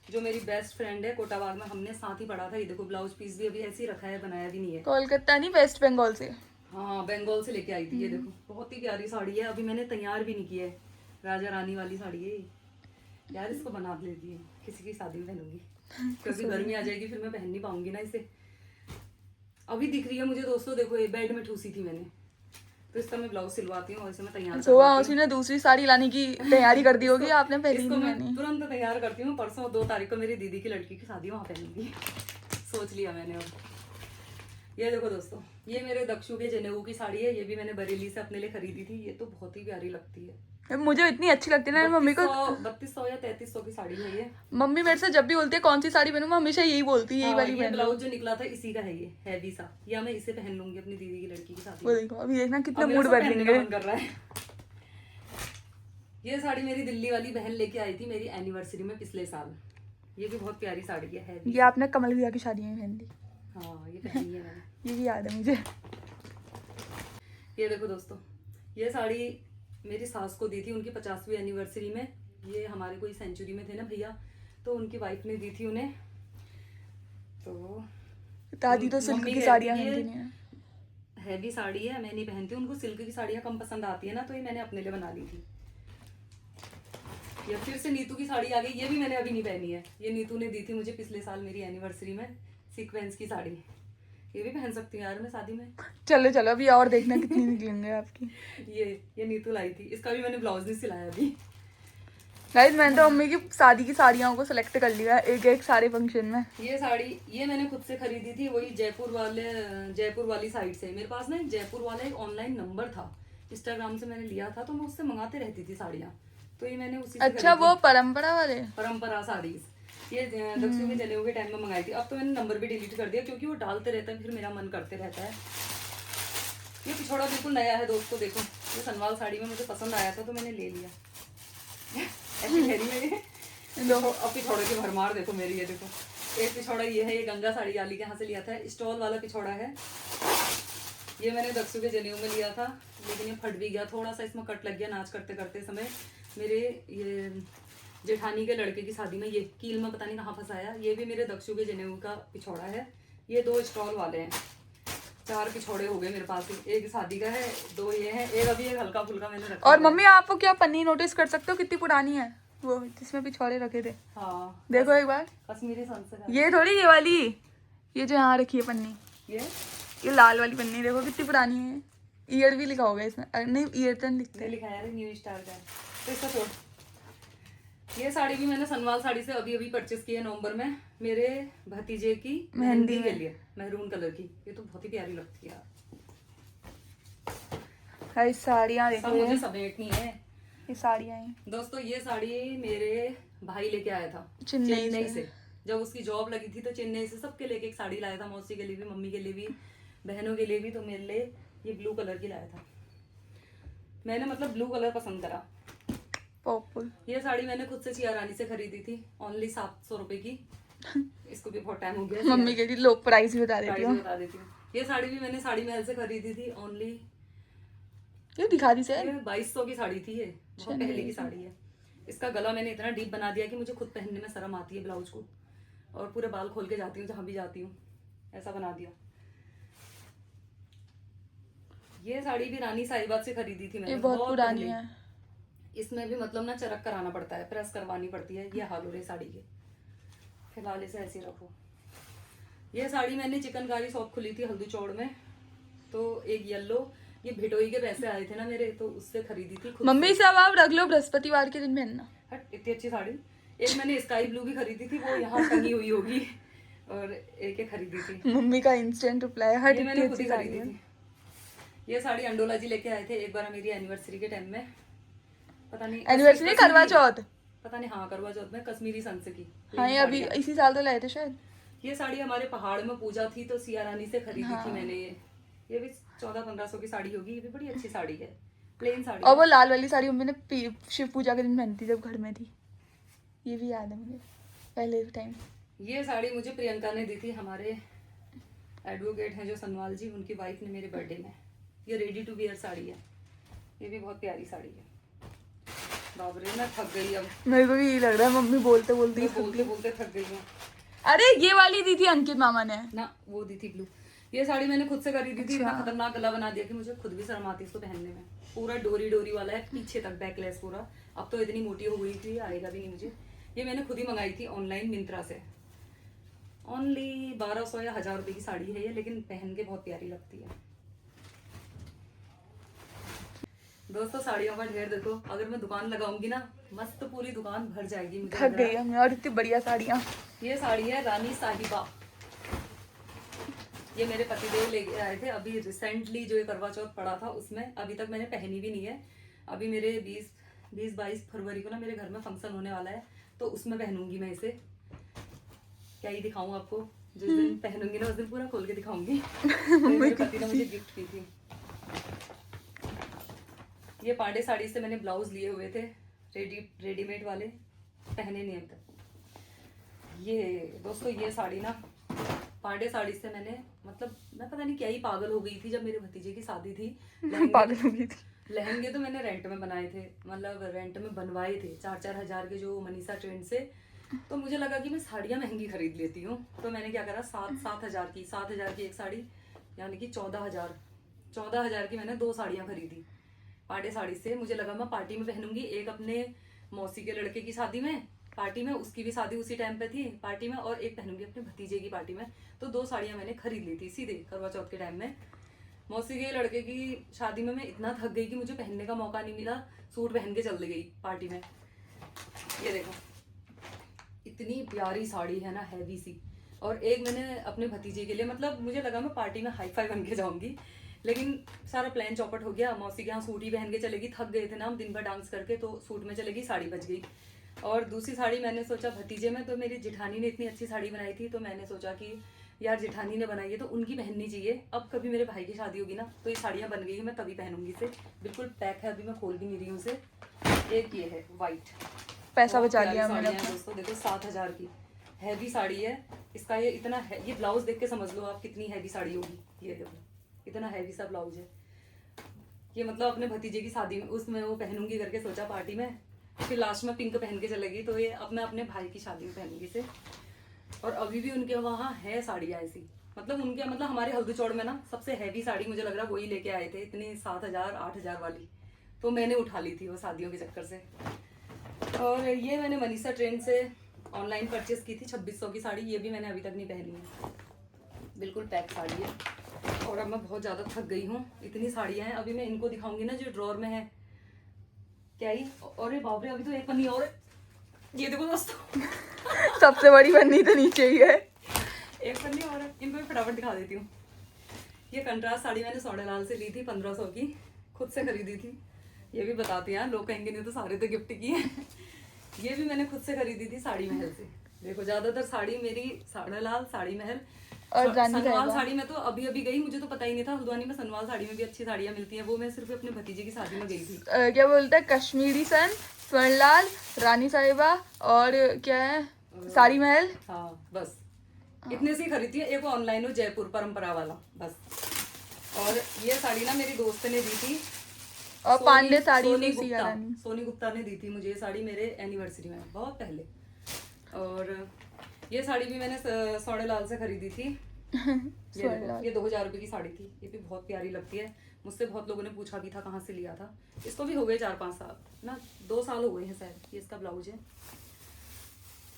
Speaker 1: जो मेरी बेस्ट फ्रेंड है। कोटाबाग में हमने साथ ही पढ़ा था। ये देखो ब्लाउज पीस भी अभी ऐसे ही रखा है, बनाया भी नहीं है।
Speaker 3: कोलकाता नहीं, वेस्ट बंगाल से।
Speaker 1: हाँ, बंगाल से लेके आई थी। ये देखो बहुत ही प्यारी साड़ी है, अभी मैंने तैयार भी नहीं की है। राजा रानी वाली साड़ी है यार। इसको बना लेती हूँ, किसी की शादी में पहनूंगी, क्योंकि गर्मी आ जाएगी फिर मैं पहन नहीं पाऊंगी ना इसे। अभी दिख रही है मुझे दोस्तों, देखो ये बेड में ठूसी थी मैंने, तो इसका मैं ब्लाउज सिलवाती हूँ और इसे मैं तैयार
Speaker 3: उसी ने दूसरी साड़ी लाने की तैयारी कर दी होगी, आपने पहली
Speaker 1: इसको
Speaker 3: नहीं
Speaker 1: मैं
Speaker 3: पहनी।
Speaker 1: तुरंत तैयार करती हूँ। परसों 2 तारीख को मेरी दीदी की लड़की की शादी, वहाँ पहनूंगी, सोच लिया मैंने। अब ये देखो दोस्तों, ये मेरे दक्षु के जनेऊ की साड़ी है। ये भी मैंने बरेली से अपने लिए खरीदी थी। ये तो बहुत ही प्यारी लगती है,
Speaker 3: मुझे इतनी अच्छी लगती है ना मम्मी को।
Speaker 1: 3200 या 3300 की साड़ी है ये।
Speaker 3: मम्मी मेरे से जब भी बोलती है कौन सी साड़ी पहनूं, मैं हमेशा यही बोलती है, यही वाली
Speaker 1: ये
Speaker 3: पहन लो।
Speaker 1: ब्लाउज जो निकला था इसी का है, ये हैवी सा। या मैं इसे पहन लूंगी अपनी दीदी की लड़की की शादी
Speaker 3: वो
Speaker 1: में।
Speaker 3: देखो, अभी देखना कितना
Speaker 1: अब मेरा
Speaker 3: मूड
Speaker 1: सब पहनने का
Speaker 3: बदलेंगे।
Speaker 1: मन कर रहा है। ये साड़ी मेरी दिल्ली वाली बहन लेके आई थी मेरी एनिवर्सरी में पिछले साल। ये भी बहुत प्यारी साड़ी है हैवी।
Speaker 3: ये आपने कमल भैया की शादी में पहन ली।
Speaker 1: हाँ, ये पहनी है मैंने।
Speaker 3: ये भी याद है मुझे।
Speaker 1: ये देखो दोस्तों, ये साड़ी मेरी सास को दी थी उनकी 50वीं एनिवर्सरी में। ये हमारे कोई सेंचुरी में थे ना भैया, तो उनकी वाइफ ने दी थी उन्हें। तो
Speaker 3: दादी तो सिल्क
Speaker 1: मम्मी
Speaker 3: की
Speaker 1: कहती
Speaker 3: साड़ियाँ
Speaker 1: है,
Speaker 3: पहनती नहीं है।
Speaker 1: हैवी साड़ी है, मैं नहीं पहनती। उनको सिल्क की साड़ियाँ कम पसंद आती है ना, तो ये मैंने अपने लिए बना ली थी। या फिर से नीतू की साड़ी आ गई। ये भी मैंने अभी नहीं पहनी है, ये नीतू ने दी थी मुझे पिछले साल मेरी एनिवर्सरी में, सीक्वेंस की साड़ी। ये भी पहन सकती हूँ यार मैं शादी में।
Speaker 3: चलो चलो, अभी और देखना कितनी निकलेंगे आपकी।
Speaker 1: ये नीतू लाई थी, इसका भी मैंने ब्लाउज नहीं सिलाया अभी।
Speaker 3: गाइस मैंने तो मम्मी की शादी की साड़ियों को सिलेक्ट कर लिया एक एक सारे फंक्शन में।
Speaker 1: ये साड़ी ये मैंने खुद से खरीदी थी, वही जयपुर वाली साइड से। मेरे पास ना एक जयपुर वाला एक ऑनलाइन नंबर था, इंस्टाग्राम से मैंने लिया था, तो मैं उससे मंगाते रहती थी साड़ियाँ। तो ये मैंने उसी से
Speaker 3: अच्छा
Speaker 1: खरीदी।
Speaker 3: वो परंपरा वाले
Speaker 1: परंपरा साड़ीज, ये दक्षिण के जनेऊ के टाइम में मंगाई थी। अब तो मैंने नंबर भी डिलीट कर दिया, क्योंकि वो डालते रहता है, फिर मेरा मन करते रहता है। ये पिछोड़ा बिल्कुल नया है दोस्तों, देखो ये सनवाल साड़ी में मुझे पसंद आया था तो मैंने ले लिया। ऐसी घेरी में ये अब पिछोड़े की भरमार देखो मेरी। ये देखो एक पिछोड़ा ये है, ये गंगा साड़ी वाली के यहाँ से लिया था, स्टॉल वाला पिछोड़ा है। ये मैंने दक्षु के जनेऊ में लिया था, लेकिन ये फट भी गया, थोड़ा सा इसमें कट लग गया नाच करते करते समय। मेरे ये जेठानी के लड़के की शादी में ये कील में पता नहीं कहाँ फंसाया। ये भी मेरे दक्षु के जनेऊ का पिछोड़ा है। ये 2 स्टॉल वाले हैं, 4 पिछोड़े हो गए मेरे पास। एक शादी का है, 2 ये है, एक अभी एक हल्का फुल्का मैंने रखा।
Speaker 3: और मम्मी आपको क्या पन्नी नोटिस कर सकते हो कितनी पुरानी है वो जिसमें पिछोड़े रखे थे?
Speaker 1: हाँ
Speaker 3: देखो एक बार,
Speaker 1: कश्मीरी संस
Speaker 3: ये थोड़ी ये वाली, ये जो यहाँ रखी है पन्नी, ये लाल वाली पन्नी देखो कितनी पुरानी है। ईयर भी लिखा होगा इसमें, नहीं ईयर तो नहीं लिखते।
Speaker 1: लिखा है न्यू स्टार का है। तो इसका छोड़। ये साड़ी भी मैंने सनवाल साड़ी से अभी अभी परचेस की है नवंबर में, मेरे भतीजे की मेहंदी के लिए, महरून कलर की। ये तो बहुत ही प्यारी लगती है यार।
Speaker 3: साड़ियाँ
Speaker 1: सब
Speaker 3: देखो,
Speaker 1: मुझे समेटनी है
Speaker 3: ये साड़ियाँ हैं
Speaker 1: दोस्तों। ये साड़ी मेरे भाई लेके आया था
Speaker 3: चेन्नई
Speaker 1: से। जब उसकी जॉब लगी थी तो चेन्नई से सबके लेके एक साड़ी लाया था, मौसी के लिए भी, मम्मी के लिए भी, बहनों के लिए भी। तो मेरे लिए ये ब्लू कलर की लाया था मैंने, मतलब ब्लू कलर पसंद करा।
Speaker 3: पर्पल।
Speaker 1: ये साड़ी मैंने खुद से सिया रानी से खरीदी थी, ओनली 700 रुपए की। इसको भी बहुत टाइम हो गया।
Speaker 3: मम्मी के लिए लो प्राइस भी बता देती
Speaker 1: प्राइस
Speaker 3: हूँ।
Speaker 1: बता देती हूँ। ये साड़ी भी मैंने साड़ी महल से खरीदी थी, ओनली
Speaker 3: ये दिखा दी सर,
Speaker 1: 2200 की साड़ी थी। ये बहुत पहले की साड़ी है। इसका गला मैंने इतना डीप बना दिया कि मुझे खुद पहनने में शर्म आती है ब्लाउज को, और पूरे बाल खोल के जाती हूँ जहाँ भी जाती हूँ, ऐसा बना दिया। ये साड़ी भी रानी साहिबाद से खरीदी थी मैंने,
Speaker 3: ये बहुत पुरानी
Speaker 1: पहले।
Speaker 3: है।
Speaker 1: इसमें भी मतलब ना चरक कराना पड़ता है, प्रेस करवानी पड़ती है। ये हाल हो रहे साड़ी के, फिलहाल इसे ऐसे रखो। ये साड़ी मैंने चिकनकारी शॉप खुली थी हल्दी चौड़ में, तो एक येलो, ये भिटोई के पैसे आए थे ना मेरे, तो उससे खरीदी थी खुद
Speaker 3: मम्मी सब आप रख लो, बृहस्पतिवार के दिन पहनना।
Speaker 1: हट, इतनी अच्छी साड़ी। एक मैंने स्काई ब्लू भी खरीदी थी, वो यहाँ टंगी हुई होगी, और एक खरीदी थी।
Speaker 3: मम्मी का इंस्टेंट रिप्लाई, हट
Speaker 1: ये
Speaker 3: इतनी
Speaker 1: मैंने खुद
Speaker 3: अच्छी
Speaker 1: ही
Speaker 3: साड़ी
Speaker 1: खरीदी
Speaker 3: है।
Speaker 1: थी। ये साड़ी अंडोला जी लेके आए थे एक बार मेरी एनिवर्सरी के टाइम में, पता नहीं
Speaker 3: एनिवर्सरी करवा चौथ,
Speaker 1: पता नहीं, हाँ करवा चौथ में, कश्मीरी संस की।
Speaker 3: हाँ ये अभी इसी साल तो लाए थे शायद।
Speaker 1: ये साड़ी हमारे पहाड़ में पूजा थी तो सिया रानी से खरीदी थी मैंने। ये भी 1400-1500 की साड़ी होगी। ये भी बड़ी अच्छी साड़ी है, प्लेन साड़ी।
Speaker 3: और वो लाल वाली साड़ी मम्मी ने शिव पूजा के दिन पहनी थी जब घर में थी, ये भी याद है मुझे पहले टाइम।
Speaker 1: ये साड़ी मुझे प्रियंका ने दी थी, हमारे एडवोकेट हैं जो सनवाल जी, उनकी वाइफ ने मेरे बर्थडे में। ये रेडी टू वियर साड़ी है, ये भी बहुत प्यारी साड़ी है। बाप रे मैं थक गई अब,
Speaker 3: मेरे को भी यही लग रहा है, मम्मी बोलते बोलते
Speaker 1: बोलते बोलते थक गई हूँ।
Speaker 3: अरे ये वाली दी थी अंकित मामा ने
Speaker 1: ना, वो दी थी ब्लू। ये साड़ी मैंने खुद से खरीदी थी। इतना खतरनाक गला बना दिया कि मुझे खुद भी शर्म आती है इसको पहनने में। पूरा डोरी डोरी वाला है पीछे तक, बैकलेस पूरा। अब तो इतनी मोटी हो गई थी, आएगा भी नहीं मुझे। ये मैंने खुद ही मंगाई थी ऑनलाइन मिंत्रा से। ओनली 1200 या 1000 रुपए की साड़ी है ये, लेकिन पहन के बहुत प्यारी लगती है। दोस्तों साड़ियों का ढेर देखो, अगर मैं दुकान लगाऊंगी ना, मस्त पूरी दुकान भर जाएगी। मुझे
Speaker 3: थक गई हमें, और इतनी बढ़िया साड़ियाँ।
Speaker 1: ये साड़ी है रानी साहिबा। ये मेरे पतिदेव ले आए थे अभी रिसेंटली, जो ये करवा चौथ पड़ा था उसमें। अभी तक मैंने पहनी भी नहीं है। अभी मेरे 20-22 फरवरी को ना मेरे घर में फंक्शन होने वाला है, तो उसमें पहनूंगी मैं इसे। क्या ही दिखाऊं आपको, जिस दिन पहनूंगी ना उस दिन पूरा खोल के दिखाऊंगी। मेरे पति ने मुझे गिफ्ट की थी। ये पांडे साड़ी से मैंने ब्लाउज लिए हुए थे, रेडीमेड वाले, पहने नहीं अब तक। ये दोस्तों ये साड़ी ना पांडे साड़ी से मैंने, मतलब मैं पता नहीं क्या ही पागल हो गई थी जब मेरे भतीजे की शादी थी।
Speaker 3: पागल हो गई थी।
Speaker 1: लहंगे तो मैंने रेंट में बनाए थे, मतलब रेंट में बनवाए थे 4-4 हजार के, जो मनीषा ट्रेंड से। तो मुझे लगा कि मैं साड़ियाँ महंगी खरीद लेती हूँ, तो मैंने क्या करा, 7,000 की एक साड़ी, यानी कि 14,000 की मैंने 2 साड़ियाँ खरीदी पांडे साड़ी से। मुझे लगा मैं पार्टी में पहनूंगी, एक अपने मौसी के लड़के की शादी में, पार्टी में, उसकी भी शादी उसी टाइम पे थी पार्टी में, और एक पहनूंगी अपने भतीजे की पार्टी में। तो 2 साड़ियाँ मैंने खरीद ली थी सीधे करवा चौथ के टाइम में। मौसी के लड़के की शादी में मैं इतना थक गई कि मुझे पहनने का मौका नहीं मिला, सूट पहन के चल गई पार्टी में। ये देखो इतनी प्यारी साड़ी है ना, हैवी सी। और एक मैंने अपने भतीजे के लिए, मतलब मुझे लगा मैं पार्टी में हाई फाई बन के जाऊंगी, लेकिन सारा प्लान चौपट हो गया। मौसी के यहाँ सूट ही पहन के चलेगी, थक गए थे ना हम दिन भर डांस करके, तो सूट में चलेगी, साड़ी बच गई। और दूसरी साड़ी मैंने सोचा भतीजे में, तो मेरी जेठानी ने इतनी अच्छी साड़ी बनाई थी, तो मैंने सोचा कि यार जेठानी ने बनाई है तो उनकी पहननी चाहिए। अब कभी मेरे भाई की शादी होगी ना तो ये साड़ियाँ बन गई है, मैं तभी पहनूंगी इसे। बिल्कुल पैक है, अभी मैं खोल भी नहीं रही हूँ इसे। एक ये है वाइट,
Speaker 3: पैसा
Speaker 1: बहुत
Speaker 3: बचा
Speaker 1: प्यारी
Speaker 3: लिया
Speaker 1: साड़ी
Speaker 3: मैंने
Speaker 1: है दोस्तों। देखो 7,000 की हैवी साड़ी है। इसका ये इतना है, ये ब्लाउज देख के समझ लो आप कितनी हैवी साड़ी होगी। ये देखो इतना हैवी सा ब्लाउज है ये, मतलब अपने भतीजे की शादी में उसमें वो पहनूंगी करके सोचा पार्टी में, फिर लास्ट में पिंक पहन के चलेगी। तो ये अब मैं अपने भाई की शादी में पहनूंगी इसे। और अभी भी उनके वहाँ है साड़ियाँ ऐसी, मतलब उनके, मतलब हमारे हल्दी चौड़ में ना सबसे हैवी साड़ी मुझे लग रहा है वही लेके आए थे, इतनी 7,000 8,000 वाली। तो मैंने उठा ली थी वो शादियों के चक्कर से। और ये मैंने मनीषा ट्रेंड से ऑनलाइन परचेस की थी 2600 की साड़ी, ये भी मैंने अभी तक नहीं पहनी है। बिल्कुल पैक साड़ी है। और अब मैं बहुत ज़्यादा थक गई हूँ, इतनी साड़ियाँ हैं। अभी मैं इनको दिखाऊंगी ना जो ड्रॉर में है क्या ही। और ये बाप रे, अभी तो एक पन्नी और है। ये देखो दोस्तों
Speaker 3: सबसे बड़ी पन्नी तो नीचे ही है।
Speaker 1: एक पन्नी और है, इनको मैं फटाफट दिखा देती हूँ। ये कंट्रास्ट साड़ी मैंने सोनेलाल से ली थी 1500 की, खुद से खरीदी थी। ये भी बताते हैं, लोग कहेंगे नहीं तो सारे तो गिफ्ट की है। ये भी मैंने खुद से खरीदी थी साड़ी महल से। देखो ज्यादातर साड़ी मेरी सोनेलाल, साड़ी महल
Speaker 3: और रानी
Speaker 1: सनवाल
Speaker 3: साहिबा।
Speaker 1: साड़ी में तो अभी अभी गई, मुझे तो पता ही नहीं था हल्द्वानी में सनवाल साड़ी में भी अच्छी साड़ियाँ मिलती हैं। वो मैं सिर्फ अपने भतीजे की शादी में गई थी।
Speaker 3: क्या बोलते हैं, कश्मीरी सन, स्वर्णलाल, रानी साहिबा और क्या है, साड़ी महल।
Speaker 1: हाँ बस इतने से ही खरीदती है। एक ऑनलाइन हो जयपुर परंपरा वाला बस। और ये साड़ी ना मेरी दोस्त ने दी थी,
Speaker 3: और पांडे साड़ी
Speaker 1: सोनी
Speaker 3: में सिया
Speaker 1: गुप्ता,
Speaker 3: रानी।
Speaker 1: सोनी गुप्ता ने दी थी मुझे ये साड़ी मेरे एनिवर्सरी में बहुत पहले। और ये साड़ी भी मैंने सोनेलाल से खरीदी थी। ये देखो, ये 2000 रुपये की साड़ी थी। ये भी बहुत प्यारी लगती है। मुझसे बहुत लोगों ने पूछा भी था कहाँ से लिया था। इसको भी हो गए 4-5 साल ना, 2 साल हो गए हैं शायद। ये इसका ब्लाउज है।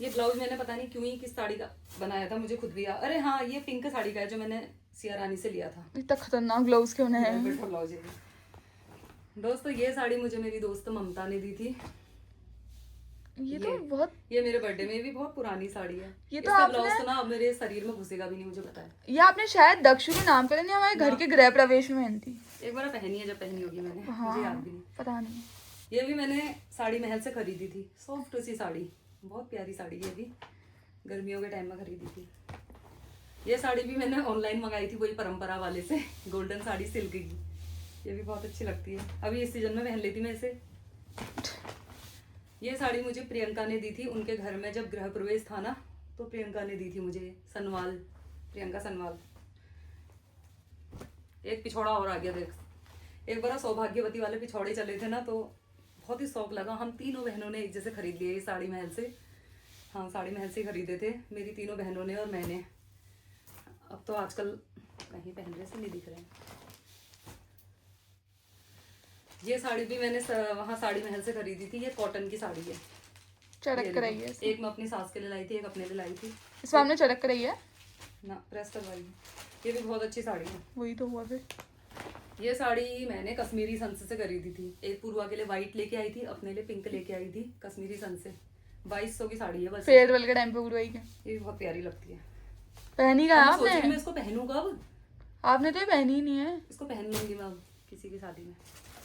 Speaker 1: ये ब्लाउज मैंने पता नहीं क्यों ही किस साड़ी का बनाया था, मुझे खुद भी याद। अरे हाँ, ये पिंक साड़ी का है जो मैंने सिया रानी से लिया था।
Speaker 3: इतना खतरनाक ग्लव्स क्यों है?
Speaker 1: ब्लाउज है दोस्तों। ये साड़ी मुझे मेरी दोस्त ममता ने दी थी।
Speaker 3: ये तो बहुत,
Speaker 1: ये मेरे बर्थडे में भी बहुत पुरानी साड़ी है।
Speaker 3: ये तो
Speaker 1: इसका
Speaker 3: आपने-
Speaker 1: ब्लाउज तो ना अब मेरे शरीर में घुसेगा भी नहीं, मुझे पता है।
Speaker 3: ये आपने शायद दक्षु के नाम पर नहीं, हमारे घर के गृह प्रवेश में पहनी थी।
Speaker 1: एक बार पहनी है, जब पहनी होगी मैंने,
Speaker 3: हाँ,
Speaker 1: मुझे याद भी नहीं।
Speaker 3: पता नहीं।
Speaker 1: ये भी मैंने साड़ी महल से खरीदी थी, सॉफ्ट सी साड़ी, बहुत प्यारी साड़ी है। ये भी गर्मियों के टाइम में खरीदी थी। ये साड़ी भी मैंने ऑनलाइन मंगाई थी, वही परंपरा वाले से, गोल्डन साड़ी सिल्क की। ये भी बहुत अच्छी लगती है, अभी इस सीजन में पहन लेती मैं इसे। ये साड़ी मुझे प्रियंका ने दी थी उनके घर में, जब गृह प्रवेश था ना, तो प्रियंका ने दी थी मुझे। सनवाल, प्रियंका सनवाल। एक पिछौड़ा और आ गया देख। एक बार सौभाग्यवती वाले पिछौड़े चले थे ना, तो बहुत ही शौक लगा। हम तीनों बहनों ने एक जैसे खरीद लिए साड़ी महल से। हाँ, साड़ी महल से खरीदे थे मेरी तीनों बहनों ने और मैंने। अब तो आजकल कहीं पहन रहे से नहीं दिख रहे हैं। ये साड़ी भी मैंने वहाँ साड़ी महल से खरीदी थी। ये कॉटन की साड़ी है,
Speaker 3: चरक कराई है।
Speaker 1: एक मैं अपनी सास के लिए लाई थी, एक अपने लिए लाई थी।
Speaker 3: इसमें हमने चरक कराई है
Speaker 1: ना, प्रेस करवाई है। ये भी बहुत अच्छी साड़ी है।
Speaker 3: वही तो हुआ फिर।
Speaker 1: ये साड़ी मैंने कश्मीरी संस से खरीदी थी। एक पूर्वा के लिए व्हाइट लेके आई थी, अपने लिए पिंक लेके आई थी कश्मीरी संस से। 2200 की साड़ी है बस।
Speaker 3: फेयरवेल के टाइम पे उड़वाई के।
Speaker 1: ये भी बहुत प्यारी लगती है।
Speaker 3: पहनी का
Speaker 1: अब मैं सोच रही
Speaker 3: आपने?
Speaker 1: हूँ मैं इसको पहनूं कब।
Speaker 3: आपने तो ये पहनी ही नहीं है।
Speaker 1: इसको पहन लूंगी मैं अब किसी की शादी में।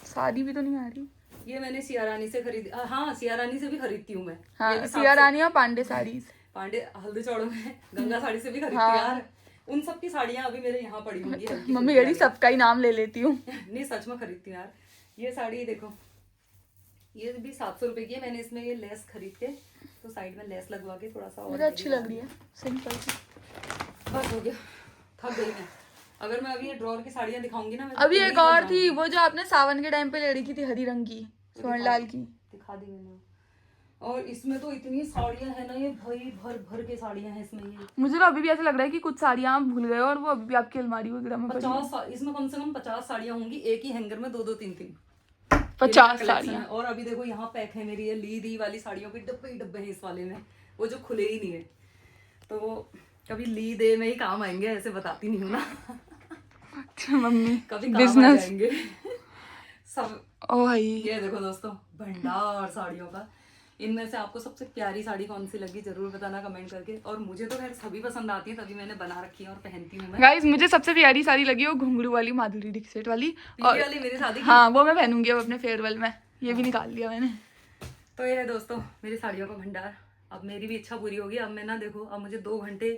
Speaker 3: शादी भी तो नहीं आ रही।
Speaker 1: ये मैंने सिया रानी से खरीदी। हाँ, सिया रानी से भी खरीदती हूँ मैं। ये
Speaker 3: हाँ,
Speaker 1: भी
Speaker 3: सिया रानी और पांडे साड़ी।
Speaker 1: पांडे हल्दी चौड़ों में गंगा साड़ी से भी खरीदती
Speaker 3: हाँ।
Speaker 1: यार। उन सब की साड़ियाँ अभी मेरे यहाँ पड़ी होंगी हल्की
Speaker 3: मम्मी
Speaker 1: फुल्की
Speaker 3: कह रही सबका ही नाम ले लेती हूँ।
Speaker 1: नहीं, सच में खरीदती हूँ यार। ये साड़ी देखो, ये भी 700 रुपए की है। मैंने इसमें ये लेस खरीद के, तो साइड में लेस लगवा के थोड़ा सा और
Speaker 3: मुझे अच्छी लग रही है, सिंपल सी।
Speaker 1: बस हो गया, थक गई मैं। अगर मैं अभी ये ड्रॉर की साड़ियाँ दिखाऊंगी ना, मैं
Speaker 3: अभी
Speaker 1: पूरी
Speaker 3: एक और
Speaker 1: थक
Speaker 3: थी,
Speaker 1: जाऊंगी।
Speaker 3: वो जो आपने सावन के टाइम पे ले रखी थी, हरी रंग की, स्वर्णलाल की।
Speaker 1: दिखा दी मैंने। और इसमें तो इतनी साड़ियाँ हैं ना, ये भाई भर भर के साड़ियाँ हैं इसमें। ये
Speaker 3: मुझे तो अभी भी ऐसा लग रहा है कि कुछ साड़ियाँ आप भूल गए और वो अभी भी आपकी अलमारी वगैरह में पड़ी हैं।
Speaker 1: 50 इसमें कम से कम 50 साड़ियाँ होंगी एक ही हैंगर में, 2-2 3-3
Speaker 3: 50
Speaker 1: collection
Speaker 3: साड़ियाँ।
Speaker 1: है। और अभी देखो यहाँ पैक है मेरी ये ली दी वाली साड़ियों के डब्बे ही डब्बे हैं इस वाले में, वो जो खुले ही नहीं है। तो वो कभी ली दे में ही काम आएंगे, ऐसे बताती नहीं हूँ ना।
Speaker 3: अच्छा मम्मी,
Speaker 1: कभी काम आ
Speaker 3: बिजनेस।
Speaker 1: जाएंगे सब।
Speaker 3: ओ भाई,
Speaker 1: ये देखो दोस्तों, भंडार साड़ियों का। इनमें से आपको सबसे प्यारी साड़ी कौन सी लगी जरूर बताना कमेंट करके। और मुझे तो खैर सभी पसंद आती है, तभी मैंने बना रखी है और पहनती हूँ मैं।
Speaker 3: गाइस मुझे सबसे प्यारी साड़ी लगी वो घुंघरू वाली माधुरी दीक्षित वाली,
Speaker 1: पीली वाली मेरी शादी की।
Speaker 3: हाँ वो मैं पहनूंगी अब अपने फेयरवेल में, ये भी निकाल लिया मैंने।
Speaker 1: तो ये है दोस्तों मेरी साड़ियों का भंडार। अब मेरी भी इच्छा पूरी होगी। अब मैं ना देखो, अब मुझे 2 घंटे,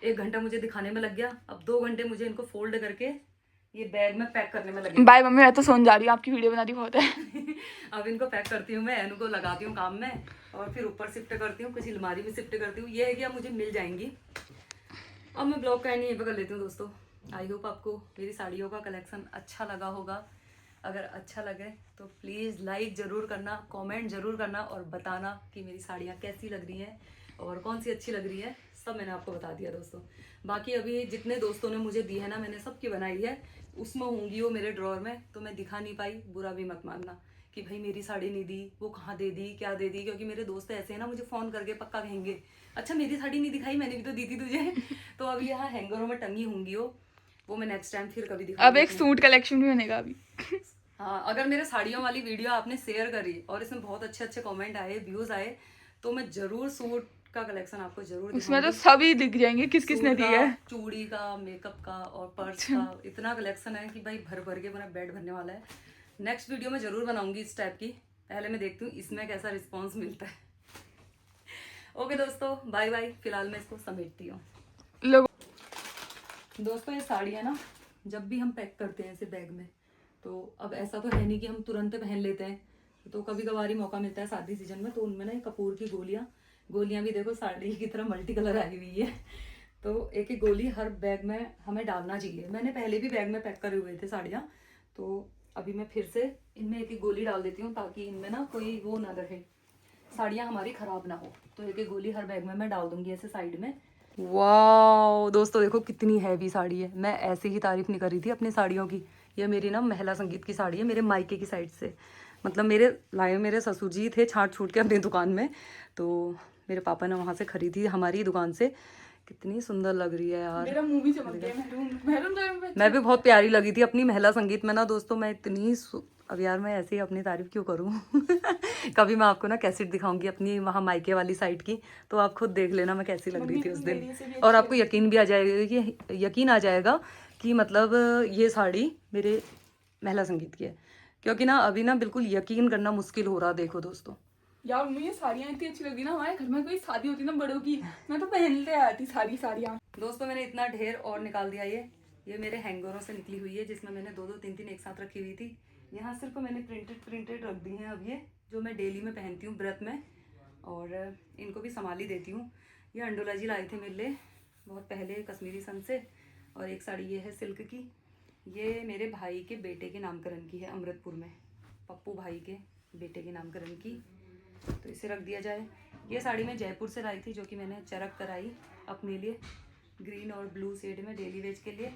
Speaker 1: 1 घंटा मुझे दिखाने में लग गया, अब 2 घंटे मुझे इनको फोल्ड करके ये बैग में पैक करने में लगे।
Speaker 3: बाय मम्मी, मैं तो सोने जा रही हूँ, आपकी वीडियो बना रही बहुत है।
Speaker 1: अब इनको पैक करती हूँ मैं, इनको लगाती हूँ काम में और फिर ऊपर शिफ्ट करती हूँ, कुछ अलमारी में शिफ्ट करती हूँ। ये है कि अब मुझे मिल जाएंगी। अब मैं ब्लॉग का एंड यहीं पे कर लेती हूँ दोस्तों। आई होप आपको मेरी साड़ियों का कलेक्शन अच्छा लगा होगा। अगर अच्छा लगे तो प्लीज़ लाइक ज़रूर करना, कमेंट ज़रूर करना और बताना कि मेरी साड़ियाँ कैसी लग रही हैं और कौन सी अच्छी लग रही है। सब मैंने आपको बता दिया दोस्तों। बाकी अभी जितने दोस्तों ने मुझे दी है ना, मैंने सबकी बनाई है, उसमें होंगी वो मेरे ड्रॉर में, तो मैं दिखा नहीं पाई, बुरा भी मत मानना कि भाई मेरी साड़ी नहीं दी, वो कहाँ दे दी, क्या दे दी। क्योंकि मेरे दोस्त ऐसे हैं ना, मुझे फ़ोन करके पक्का कहेंगे अच्छा मेरी साड़ी नहीं दिखाई, मैंने भी तो दी थी तुझे। तो अभी यहाँ हैंगरों में टंगी होंगी वो मैं नेक्स्ट टाइम फिर कभी दिखाऊंगी।
Speaker 3: अब एक सूट कलेक्शन भी बनेगा अभी।
Speaker 1: हाँ, अगर मेरे साड़ियों वाली वीडियो आपने शेयर करी और इसमें बहुत अच्छे अच्छे कमेंट आए, व्यूज आए, तो मैं जरूर सूट का कलेक्शन आपको जरूर
Speaker 3: उसमें तो
Speaker 1: दिखाऊंगी।
Speaker 3: सभी दिख जाएंगे किस किस ने
Speaker 1: सूट
Speaker 3: दी
Speaker 1: का,
Speaker 3: है।
Speaker 1: चूड़ी का, मेकअप का और पर्स का इतना कलेक्शन है कि भाई भर भर के पूरा बेड भरने वाला है। नेक्स्ट वीडियो में जरूर बनाऊंगी इस टाइप की। पहले मैं देखती हूँ इसमें कैसा रिस्पॉन्स मिलता है। ओके दोस्तों, बाय बाय। फिलहाल मैं इसको समेटती हूँ। दोस्तों ये साड़ियाँ ना जब भी हम पैक करते हैं ऐसे बैग में, तो अब ऐसा तो है नहीं कि हम तुरंत पहन लेते हैं, तो कभी कभार ही मौका मिलता है शादी सीजन में, तो उनमें ना कपूर की गोलियां भी देखो साड़ी की तरह मल्टी कलर आई हुई है। तो एक एक गोली हर बैग में हमें डालना चाहिए। मैंने पहले भी बैग में पैक करे हुए थे साड़ियाँ, तो अभी मैं फिर से इनमें एक एक गोली डाल देती हूँ ताकि इनमें ना कोई वो ना रहे, साड़ियाँ हमारी खराब ना हो। तो एक एक गोली हर बैग में मैं डाल दूंगी ऐसे साइड में। वाह दोस्तों देखो कितनी हैवी साड़ी है। मैं ऐसे ही तारीफ नहीं कर रही थी अपनी साड़ियों की। ये मेरी ना महिला संगीत की साड़ी है, मेरे मायके की साइड से, मतलब मेरे ससुर जी थे छाट छूट के अपनी दुकान में, तो मेरे पापा ने वहाँ से खरीदी हमारी दुकान से। कितनी सुंदर लग रही है यार,
Speaker 2: मेरा मुंह भी चमक गया। महरून तो
Speaker 1: मैं भी बहुत प्यारी लगी थी अपनी महिला संगीत में ना दोस्तों। मैं इतनी अब यार मैं ऐसे ही अपनी तारीफ क्यों करूं। कभी मैं आपको ना कैसेट दिखाऊंगी अपनी वहाँ मायके वाली साइड की, तो आप खुद देख लेना मैं कैसी लग रही थी उस दिन। और आपको यकीन भी आ जाएगा कि यकीन आ जाएगा कि मतलब ये साड़ी मेरे महिला संगीत की है। क्योंकि ना अभी ना बिल्कुल यकीन करना मुश्किल हो रहा। देखो दोस्तों
Speaker 2: यार मुझे साड़ियाँ इतनी अच्छी लगती ना, हमारे घर में कोई शादी होती ना बड़ों की, मैं तो पहनते आती सारी साड़ियाँ।
Speaker 1: दोस्तों मैंने इतना ढेर और निकाल दिया। ये मेरे हैंगरों से निकली हुई है, जिसमें मैंने 2-2 3-3 एक साथ रखी हुई थी। यहाँ सिर्फ मैंने प्रिंटेड रख दी हैं अब ये, जो मैं डेली में पहनती हूँ व्रत में, और इनको भी संभाल ही देती हूँ। ये अंडोला जी लाए थे मेरे लिए बहुत पहले कश्मीरी सन से। और एक साड़ी ये है सिल्क की, ये मेरे भाई के बेटे के नामकरण की है अमृतपुर में, पप्पू भाई के बेटे के नामकरण की, तो इसे रख दिया जाए। ये साड़ी मैं जयपुर से लाई थी, जो कि मैंने चरक कराई अपने लिए ग्रीन और ब्लू शेड में डेली वेज के लिए।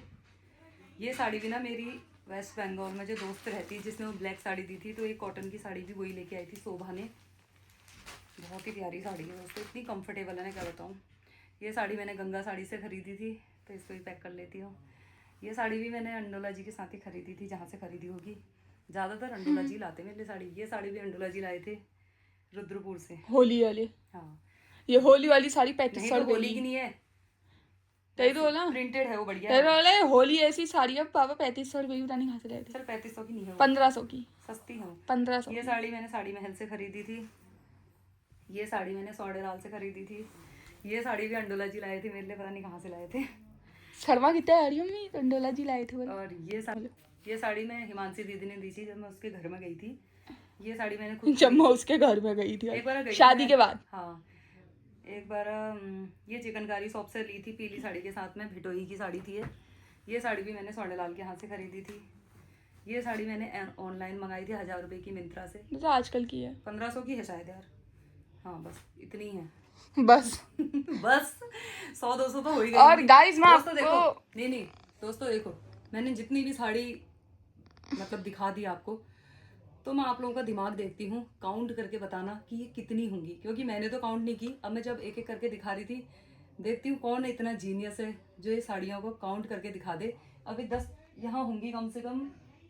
Speaker 1: ये साड़ी भी ना मेरी वेस्ट बंगाल में जो दोस्त रहती है जिसने वो ब्लैक साड़ी दी थी, तो एक कॉटन की साड़ी भी वही लेके आई थी शोभा ने। बहुत ही प्यारी साड़ी है दोस्तों, इतनी कंफर्टेबल है, मैं क्या बताऊँ। ये साड़ी मैंने गंगा साड़ी से ख़रीदी थी, तो इसको भी पैक कर लेती हूँ। ये साड़ी भी मैंने अंडोला जी के साथ ही खरीदी थी, जहाँ से खरीदी होगी। ज़्यादातर अंडोला जी लाते मेरे लिए साड़ी। ये साड़ी भी अंडोला जी लाए थे रुद्रपुर से,
Speaker 3: होली वाली।
Speaker 1: हाँ
Speaker 3: ये होली वाली साड़ी 3500
Speaker 1: नहीं तो होली की नहीं है,
Speaker 3: तही तो बोला,
Speaker 1: प्रिंटेड है वो, बढ़िया
Speaker 3: तही
Speaker 1: है।
Speaker 3: तो बोला होली ऐसी साड़ी अब पापा 3500 रुपये की बतानी कहाँ से लाए थे।
Speaker 1: सर 3500 की नहीं है वो,
Speaker 3: 1500 की,
Speaker 1: सस्ती है वो।
Speaker 3: 1500।
Speaker 1: ये साड़ी मैंने साड़ी महल से खरीदी थी। ये साड़ी मैंने सौडेलाल से खरीदी थी। ये साड़ी भी अंडोला जी लाए थे मेरे लिए, पता नहीं कहाँ से लाए थे।
Speaker 3: शर्मा कितना आ रही हूँ मैं, अंडोला जी लाए थे बोले।
Speaker 1: और ये साड़ी मैं हिमांशी दीदी ने दी थी जब मैं उसके घर में गई थी। ये साड़ी मैंने खुद
Speaker 3: जब मैं उसके घर में गई थी
Speaker 1: एक बार गई
Speaker 3: शादी
Speaker 1: थी
Speaker 3: के बाद।
Speaker 1: हाँ एक बार ये चिकनकारी शॉप से ली थी पीली साड़ी के साथ में, भिटोई की साड़ी थी ये साड़ी भी मैंने सौडेलाल के हाथ से खरीदी थी। ये साड़ी मैंने ऑनलाइन मंगाई थी 1000 रुपये की मिंत्रा से,
Speaker 3: तो आजकल की है,
Speaker 1: 1500 की है शायद यार। हाँ बस इतनी है
Speaker 3: बस।
Speaker 1: बस 100-200 तो हो ही गई।
Speaker 3: और गाइस मैं
Speaker 1: दोस्तों देखो,
Speaker 3: आपको
Speaker 1: नहीं दोस्तों देखो, मैंने जितनी भी साड़ी मतलब दिखा दी आपको, तो मैं आप लोगों का दिमाग देखती हूँ, काउंट करके बताना कि ये कितनी होंगी, क्योंकि मैंने तो काउंट नहीं की। अब मैं जब एक एक करके दिखा रही थी, देखती हूँ कौन इतना जीनियस है जो ये साड़ियों को काउंट करके दिखा दे। अभी 10 यहाँ होंगी कम से कम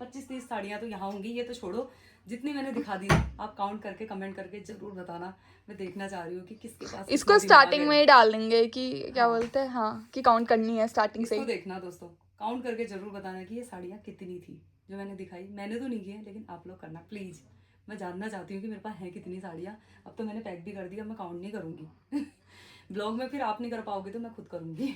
Speaker 1: 25-30 साड़ियाँ तो यहाँ होंगी, ये तो छोड़ो, जितनी मैंने दिखा दी ना, आप काउंट करके कमेंट करके जरूर बताना। मैं देखना चाह रही हूँ कि किसके पास
Speaker 3: इसको
Speaker 1: कितना
Speaker 3: स्टार्टिंग
Speaker 1: दिमाग
Speaker 3: में
Speaker 1: है।
Speaker 3: ही डाल देंगे कि क्या बोलते हैं, हाँ, कि काउंट करनी है स्टार्टिंग से
Speaker 1: इसको
Speaker 3: ही।
Speaker 1: देखना दोस्तों, काउंट करके जरूर बताना कि ये साड़ियाँ कितनी थी जो मैंने दिखाई। मैंने तो नहीं की है, लेकिन आप लोग करना प्लीज। मैं जानना चाहती हूँ कि मेरे पास है कितनी साड़ियाँ। अब तो मैंने पैक भी कर दी, अब मैं काउंट नहीं करूँगी ब्लॉग में फिर आप नहीं कर पाओगे तो मैं खुद करूँगी